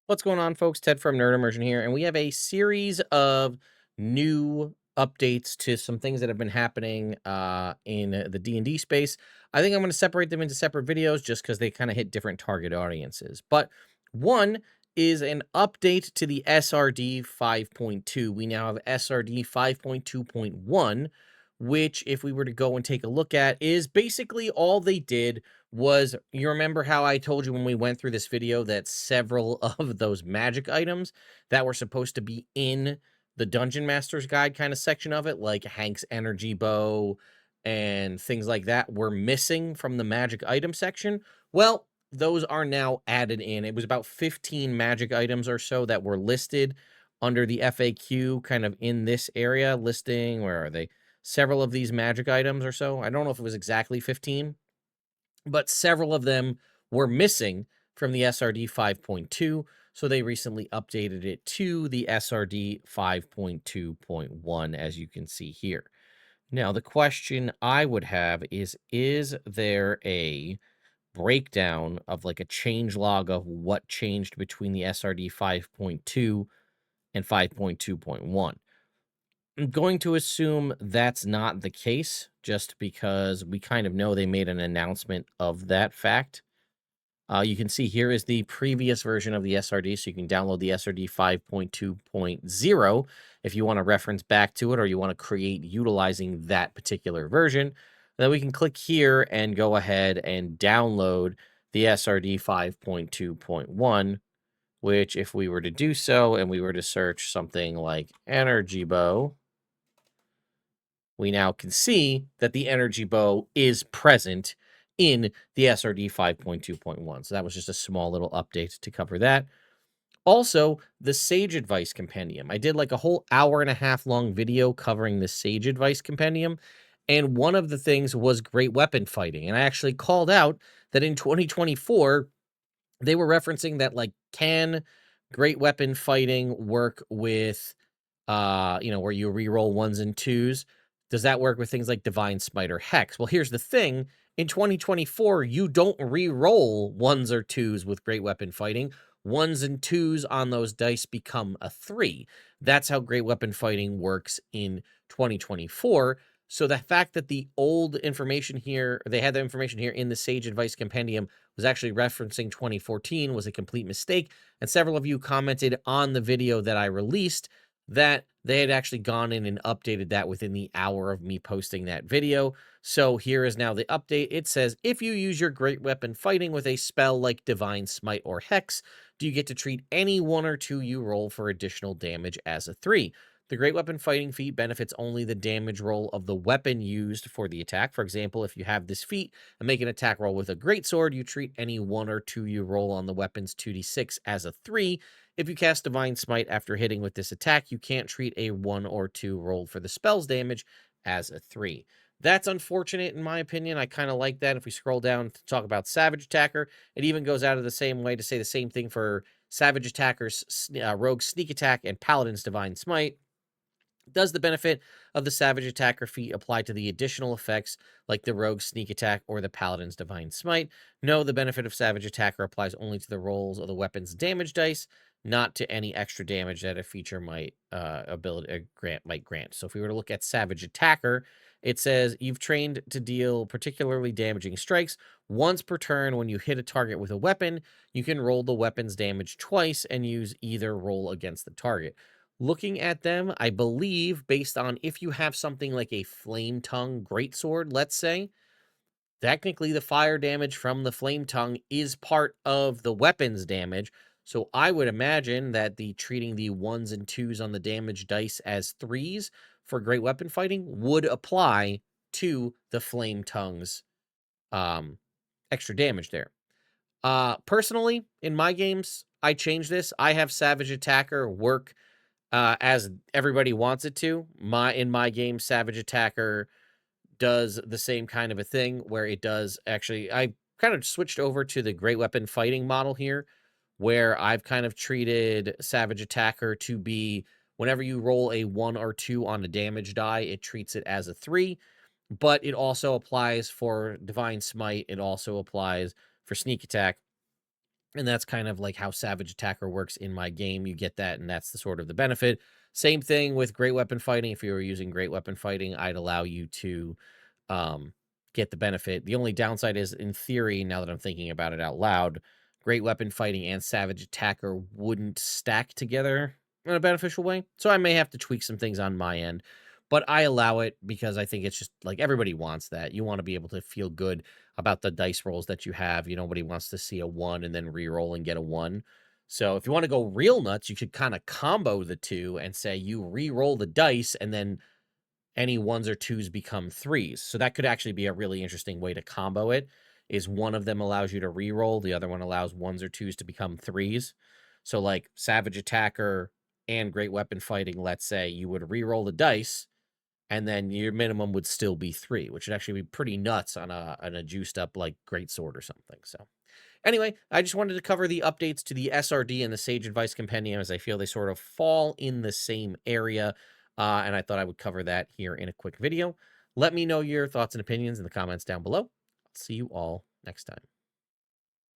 What's going on, folks? Ted from Immersion here, and we have a series of new updates to some things that have been happening in the D&D space. I think I'm going to separate them into separate videos just because they kind of hit different target audiences. But one is an update to the SRD 5.2. We now have SRD 5.2.1, which, if we were to go and take a look at, is basically all they did was, you remember how I told you when we went through this video that several of those magic items that were supposed to be in the Dungeon Master's Guide kind of section of it, like Hank's energy bow and things like that, were missing from the magic item section? Well, those are now added in. It was about 15 magic items or so that were listed under the FAQ kind of in this area listing. Where are they? Several of these magic items or so. I don't know if it was exactly 15, but several of them were missing from the SRD 5.2, so they recently updated it to the SRD 5.2.1, as you can see here. Now, the question I would have is there a breakdown of like a change log of what changed between the SRD 5.2 and 5.2.1? I'm going to assume that's not the case, just because we kind of know they made an announcement of that fact. You can see here is the previous version of the SRD, so you can download the SRD 5.2.0 if you want to reference back to it or you want to create utilizing that particular version. Then we can click here and go ahead and download the SRD 5.2.1, which, if we were to do so and we were to search something like energy bow, we now can see that the energy bow is present in the SRD 5.2.1. So that was just a small little update to cover that. Also, the Sage Advice Compendium. I did like a whole hour and a half long video covering the Sage Advice Compendium. And one of the things was great weapon fighting. And I actually called out that in 2024, they were referencing that, like, can great weapon fighting work with where you reroll ones and twos? Does that work with things like Divine Smite or Hex? Well, here's the thing. In 2024, you don't re-roll ones or twos with Great Weapon Fighting. Ones and twos on those dice become a 3. That's how Great Weapon Fighting works in 2024. So the fact that the old information here, they had the information here in the Sage Advice Compendium, was actually referencing 2014 was a complete mistake. And several of you commented on the video that I released that they had actually gone in and updated that within the hour of me posting that video. So here is now the update. It says, if you use your great weapon fighting with a spell like Divine Smite or Hex, do you get to treat any 1 or 2 you roll for additional damage as a 3? The great weapon fighting feat benefits only the damage roll of the weapon used for the attack. For example, if you have this feat and make an attack roll with a greatsword, you treat any 1 or 2 you roll on the weapon's 2d6 as a 3. If you cast Divine Smite after hitting with this attack, you can't treat a 1 or 2 rolled for the spell's damage as a 3. That's unfortunate, in my opinion. I kind of like that. If we scroll down to talk about Savage Attacker, it even goes out of the same way to say the same thing for Savage Attacker's Rogue Sneak Attack and Paladin's Divine Smite. Does the benefit of the Savage Attacker feat apply to the additional effects like the Rogue Sneak Attack or the Paladin's Divine Smite? No, the benefit of Savage Attacker applies only to the rolls of the weapon's damage dice, not to any extra damage that a feature might grant. So if we were to look at Savage Attacker, it says you've trained to deal particularly damaging strikes once per turn. When you hit a target with a weapon, you can roll the weapon's damage twice and use either roll against the target. Looking at them, I believe, based on if you have something like a Flame Tongue Greatsword, let's say, technically the fire damage from the Flame Tongue is part of the weapon's damage. So I would imagine that the treating the 1s and 2s on the damage dice as 3s for great weapon fighting would apply to the Flame Tongue's extra damage there. Personally, in my games, I change this. I have Savage Attacker work as everybody wants it to. In my game, Savage Attacker does the same kind of a thing where it does actually, I kind of switched over to the great weapon fighting model here, where I've kind of treated Savage Attacker to be whenever you roll a 1 or 2 on a damage die, it treats it as a 3, but it also applies for Divine Smite. It also applies for Sneak Attack. And that's kind of like how Savage Attacker works in my game. You get that, and that's the sort of the benefit. Same thing with Great Weapon Fighting. If you were using Great Weapon Fighting, I'd allow you to um, get the benefit. The only downside is, in theory, now that I'm thinking about it out loud, Great Weapon Fighting and Savage Attacker wouldn't stack together in a beneficial way. So I may have to tweak some things on my end. But I allow it because I think it's just like everybody wants that. You want to be able to feel good about the dice rolls that you have. Nobody wants to see a 1 and then re-roll and get a 1. So if you want to go real nuts, you could kind of combo the two and say you re-roll the dice and then any 1s or 2s become 3s. So that could actually be a really interesting way to combo it, is one of them allows you to re-roll, the other one allows 1s or 2s to become 3s. So like Savage Attacker and Great Weapon Fighting, let's say you would re-roll the dice and then your minimum would still be 3, which would actually be pretty nuts on a juiced up like Great Sword or something. So anyway, I just wanted to cover the updates to the SRD and the Sage Advice Compendium, as I feel they sort of fall in the same area, and I thought I would cover that here in a quick video. Let me know your thoughts and opinions in the comments down below. I'll see you all next time.